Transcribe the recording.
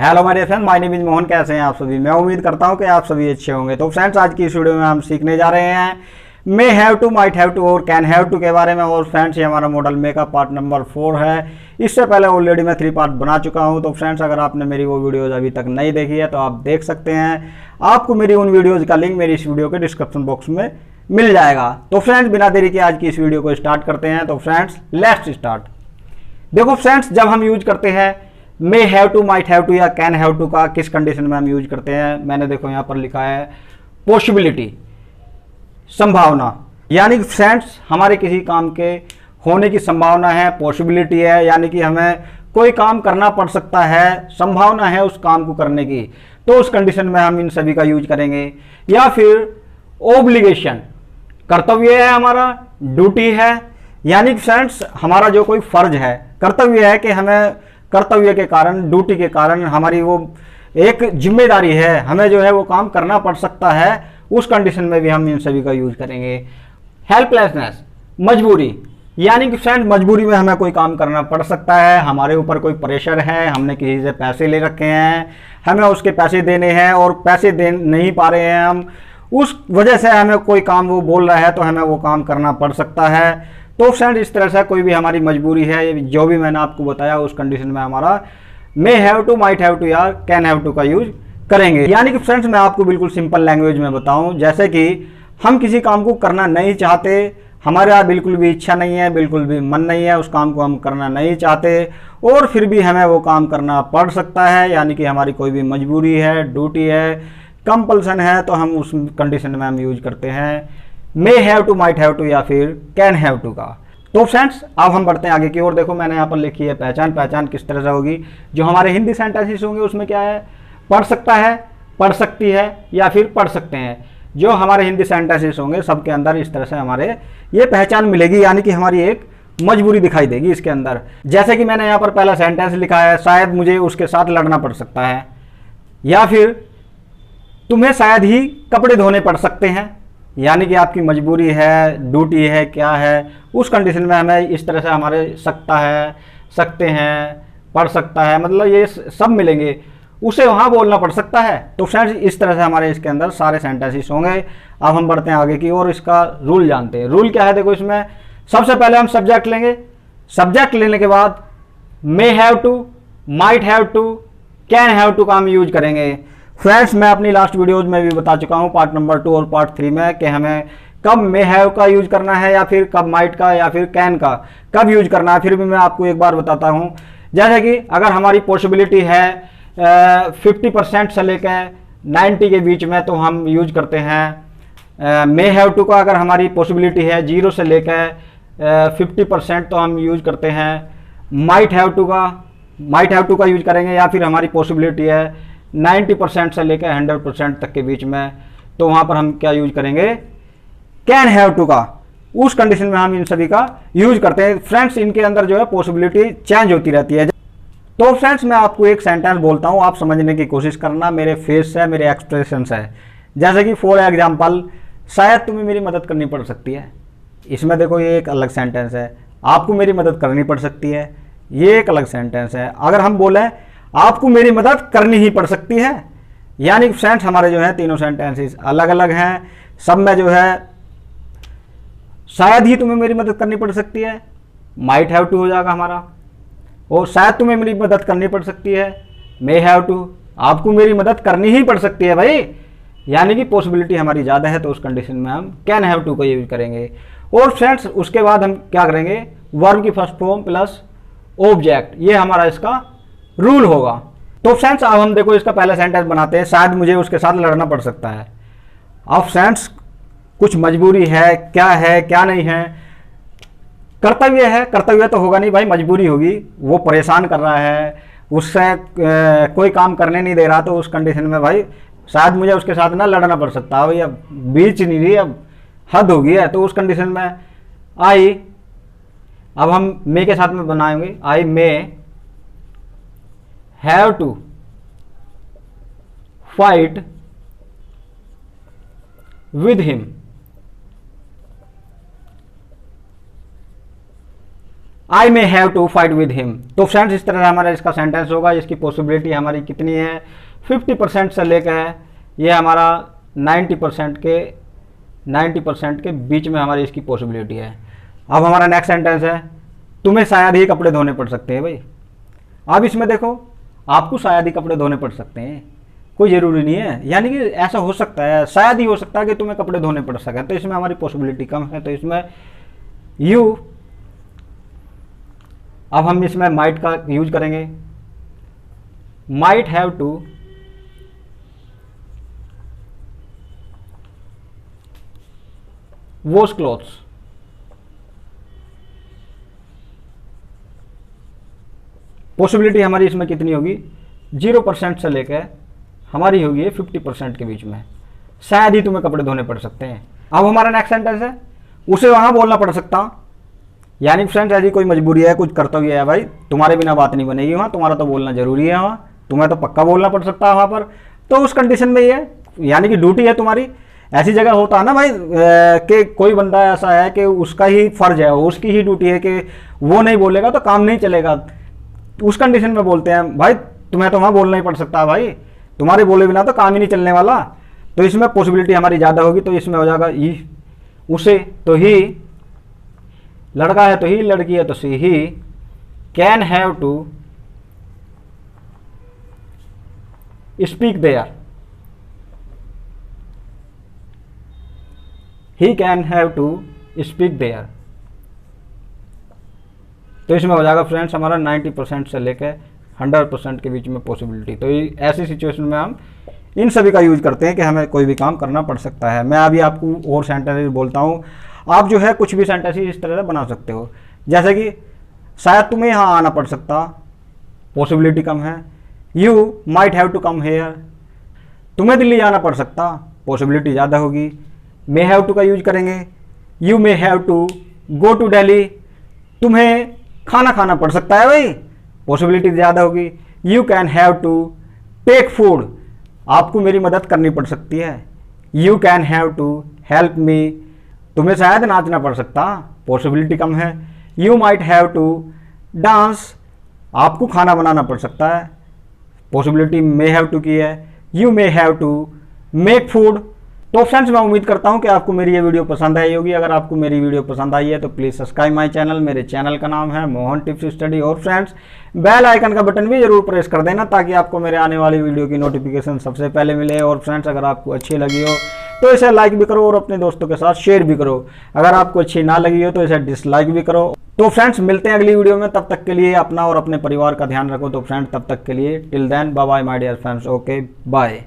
Hello my dear friend, my name is Mohan. कैसे हैं आप सभी? मैं उम्मीद करता हूं कि आप सभी अच्छे होंगे। तो फ्रेंड्स, आज की इस वीडियो में हम सीखने जा रहे हैं may have to, might have to और कैन हैव टू के बारे में। और फ्रेंड्स, ये हमारा मॉडल मे का पार्ट नंबर 4 है। इससे पहले ऑलरेडी मैं 3 पार्ट बना चुका हूं। तो फ्रेंड्स, अगर आपने मेरी वो वीडियोज़ अभी तक नहीं देखी है तो आप देख सकते हैं। आपको मेरी उन वीडियोज़ का लिंक मेरी इस वीडियो के डिस्क्रिप्शन बॉक्स में मिल जाएगा। तो फ्रेंड्स, बिना देरी के आज की इस वीडियो को स्टार्ट करते हैं। तो फ्रेंड्स, लेट्स स्टार्ट। देखो फ्रेंड्स, जब हम यूज करते हैं may have to, might have to या कैन हैव टू का किस कंडीशन में हम यूज करते हैं, मैंने देखो यहाँ पर लिखा है पॉसिबिलिटी, संभावना। यानी कि फ्रेंड्स, हमारे किसी काम के होने की संभावना है, पॉसिबिलिटी है, यानी कि हमें कोई काम करना पड़ सकता है, संभावना है उस काम को करने की। तो उस कंडीशन में हम इन सभी का यूज करेंगे। या फिर ऑब्लिगेशन, कर्तव्य है हमारा, ड्यूटी है, यानी कि फ्रेंड्स हमारा जो कोई फर्ज है, कर्तव्य है कि हमें कर्तव्य के कारण, ड्यूटी के कारण हमारी वो एक जिम्मेदारी है, हमें जो है वो काम करना पड़ सकता है। उस कंडीशन में भी हम इन सभी का यूज करेंगे। हेल्पलेसनेस, मजबूरी, यानी कि फ्रेंड मजबूरी में हमें कोई काम करना पड़ सकता है, हमारे ऊपर कोई प्रेशर है, हमने किसी से पैसे ले रखे हैं, हमें उसके पैसे देने हैं और पैसे दे नहीं पा रहे हैं हम, उस वजह से हमें कोई काम वो बोल रहा है तो हमें वो काम करना पड़ सकता है। तो फ्रेंड, इस तरह से कोई भी हमारी मजबूरी है, जो भी मैंने आपको बताया, उस कंडीशन में हमारा may have to, might have to या कैन हैव टू का यूज करेंगे। यानी कि फ्रेंड्स, मैं आपको बिल्कुल सिंपल लैंग्वेज में बताऊं, जैसे कि हम किसी काम को करना नहीं चाहते, हमारे यहाँ बिल्कुल भी इच्छा नहीं है, बिल्कुल भी मन नहीं है, उस काम को हम करना नहीं चाहते और फिर भी हमें वो काम करना पड़ सकता है, यानी कि हमारी कोई भी मजबूरी है, ड्यूटी है, कंपल्सन है, तो हम उस कंडीशन में हम यूज करते हैं may have to, might have to या फिर कैन हैव टू का। तो फ्रेंड्स, अब हम बढ़ते हैं आगे की ओर। देखो मैंने यहाँ पर लिखी है पहचान। पहचान किस तरह से होगी? जो हमारे हिंदी सेंटेंसेस होंगे उसमें क्या है? पढ़ सकता है, पढ़ सकती है या फिर पढ़ सकते हैं। जो हमारे हिंदी सेंटेंसेस होंगे सबके अंदर इस तरह से हमारे ये पहचान मिलेगी, यानी कि हमारी एक मजबूरी दिखाई देगी इसके अंदर। जैसे कि मैंने यहाँ पर पहला सेंटेंस लिखा है, शायद मुझे उसके साथ लड़ना पड़ सकता है, या फिर तुम्हें शायद ही कपड़े धोने पड़ सकते हैं, यानी कि आपकी मजबूरी है, ड्यूटी है, क्या है, उस कंडीशन में हमें इस तरह से हमारे सकता है, सकते हैं, पढ़ सकता है, मतलब ये सब मिलेंगे, उसे वहाँ बोलना पड़ सकता है। तो फ्रेंड्स, इस तरह से हमारे इसके अंदर सारे सेंटेंसेस होंगे। अब हम बढ़ते हैं आगे की और इसका रूल जानते हैं। रूल क्या है? देखो, इसमें सबसे पहले हम सब्जेक्ट लेंगे। सब्जेक्ट लेने के बाद may have to, might have to, can have to का हम यूज करेंगे। फ्रेंड्स, मैं अपनी लास्ट वीडियोज में भी बता चुका हूँ, पार्ट नंबर 2 और पार्ट 3 में, कि हमें कब मे हैव का यूज करना है या फिर कब माइट का या फिर कैन का कब यूज करना है। फिर भी मैं आपको एक बार बताता हूँ। जैसे कि अगर हमारी पॉसिबिलिटी है 50% से लेकर 90 के बीच में, तो हम यूज करते हैं मे हैव टू का। अगर हमारी पॉसिबिलिटी है 0 से लेकर 50%, तो हम यूज करते हैं माइट हैव टू का। माइट हैव टू का यूज करेंगे। या फिर हमारी पॉसिबिलिटी है 90% से लेकर 100% तक के बीच में, तो वहाँ पर हम क्या यूज करेंगे? कैन हैव टू का। उस कंडीशन में हम इन सभी का यूज करते हैं। फ्रेंड्स, इनके अंदर जो है पॉसिबिलिटी चेंज होती रहती है। तो फ्रेंड्स, मैं आपको एक सेंटेंस बोलता हूँ, आप समझने की कोशिश करना। मेरे फेस से, मेरे एक्सप्रेशन से। जैसे कि फॉर एग्जाम्पल, शायद तुम्हें मेरी मदद करनी पड़ सकती है। इसमें देखो, ये एक अलग सेंटेंस है। आपको मेरी मदद करनी पड़ सकती है, ये एक अलग सेंटेंस है। अगर हम बोले आपको मेरी मदद करनी ही पड़ सकती है, यानी कि फ्रेंड्स हमारे जो है तीनों सेंटेंसेस अलग अलग हैं। सब में जो है शायद ही तुम्हें मेरी मदद करनी पड़ सकती है, माइट हैव टू हो जाएगा हमारा। और शायद तुम्हें मेरी मदद करनी पड़ सकती है, मे हैव टू। आपको मेरी मदद करनी ही पड़ सकती है भाई, यानी कि पॉसिबिलिटी हमारी ज़्यादा है, तो उस कंडीशन में हम कैन हैव टू का यूज करेंगे। और फ्रेंड्स, उसके बाद हम क्या करेंगे? वर्ब की फर्स्ट फॉर्म प्लस ऑब्जेक्ट, ये हमारा इसका रूल होगा। तो फ्रेंड्स, अब हम देखो इसका पहला सेंटेंस बनाते हैं। शायद मुझे उसके साथ लड़ना पड़ सकता है। अब फ्रेंड्स, कुछ मजबूरी है, क्या नहीं है? कर्तव्य है, कर्तव्य तो होगा नहीं भाई, मजबूरी होगी। वो परेशान कर रहा है, उससे कोई काम करने नहीं दे रहा, तो उस कंडीशन में भाई शायद मुझे उसके साथ ना लड़ना पड़ सकता है। भाई अब बीच नहीं रही, अब हद होगी है। तो उस कंडीशन में आई, अब हम मे के साथ में बनाएंगे, I may have to fight with him. I may have to fight with him. तो फ्रेंड्स इस तरह हमारा इसका सेंटेंस होगा। इसकी पॉसिबिलिटी हमारी कितनी है, 50% से लेकर ये हमारा 90% के बीच में हमारी इसकी पॉसिबिलिटी है। अब हमारा नेक्स्ट सेंटेंस है, तुम्हें शायद ही कपड़े धोने पड़ सकते हैं भाई। अब इसमें देखो, आपको शायद ही कपड़े धोने पड़ सकते हैं, कोई ज़रूरी नहीं है, यानी कि ऐसा हो सकता है, शायद ही हो सकता है कि तुम्हें कपड़े धोने पड़ सके, तो इसमें हमारी पॉसिबिलिटी कम है। तो इसमें यू, अब हम इसमें माइट का यूज करेंगे। Might have to wash clothes. Possibility हमारी इसमें कितनी होगी, 0% से लेकर हमारी होगी 50% के बीच में, शायद ही तुम्हें कपड़े धोने पड़ सकते हैं। अब हमारा नेक्स्ट सेंटेंस है, उसे वहां बोलना पड़ सकता, यानी फ्रेंड्स यदि कोई मजबूरी है, कुछ कर्तव्य है भाई, तुम्हारे बिना बात नहीं बनेगी वहाँ, तुम्हारा तो बोलना जरूरी है वहाँ, तुम्हें तो पक्का बोलना पड़ सकता है वहाँ पर, तो उस कंडीशन में ये है, यानी कि ड्यूटी है तुम्हारी। ऐसी जगह होता है ना भाई कि कोई बंदा ऐसा है कि उसका ही फर्ज है, उसकी ही ड्यूटी है कि वो नहीं बोलेगा तो काम नहीं चलेगा, उस कंडीशन में बोलते हैं भाई तुम्हें तो वहाँ बोलना ही पड़ सकता है भाई, तुम्हारे बोले बिना तो काम ही नहीं चलने वाला। तो इसमें पॉसिबिलिटी हमारी ज़्यादा होगी, तो इसमें हो जाएगा ई, उसे तो ही, लड़का है तो ही, लड़की है तो सी, he can have to speak there, he can have to speak there. तो इसमें हो जाएगा फ्रेंड्स हमारा 90% से लेकर 100% के बीच में पॉसिबिलिटी। तो ऐसी सिचुएशन में हम इन सभी का यूज करते हैं कि हमें कोई भी काम करना पड़ सकता है। मैं अभी आपको और सेंटेंस बोलता हूँ, आप जो है कुछ भी सेंटेंस इस तरह से बना सकते हो, जैसे कि शायद तुम्हें यहाँ आना पड़ सकता, पॉसिबिलिटी कम है। You might have to come here, तुम्हें दिल्ली जाना पड़ सकता, पॉसिबिलिटी ज़्यादा होगी। मे हैव टू का यूज करेंगे, you may have to go to Delhi, तुम्हें खाना खाना पड़ सकता है भाई, पॉसिबिलिटी ज़्यादा होगी। You can have to take food, आपको मेरी मदद करनी पड़ सकती है। You can have to help me, तुम्हें शायद नाचना पड़ सकता, पॉसिबिलिटी कम है। You might have to dance, आपको खाना बनाना पड़ सकता है, पॉसिबिलिटी मे हैव टू की है। You may have to make food. तो फ्रेंड्स मैं उम्मीद करता हूं कि आपको मेरी ये वीडियो पसंद आई होगी। अगर आपको मेरी वीडियो पसंद आई है तो प्लीज़ सब्सक्राइब माय चैनल, मेरे चैनल का नाम है मोहन टिप्स स्टडी। और फ्रेंड्स बेल आइकन का बटन भी जरूर प्रेस कर देना ताकि आपको मेरे आने वाली वीडियो की नोटिफिकेशन सबसे पहले मिले। और फ्रेंड्स अगर आपको अच्छी लगी हो तो इसे लाइक भी करो और अपने दोस्तों के साथ शेयर भी करो। अगर आपको अच्छी ना लगी हो तो इसे डिसलाइक भी करो। तो फ्रेंड्स मिलते हैं अगली वीडियो में, तब तक के लिए अपना और अपने परिवार का ध्यान रखो। तो फ्रेंड्स तब तक के लिए till then bye bye my dear friends, okay bye.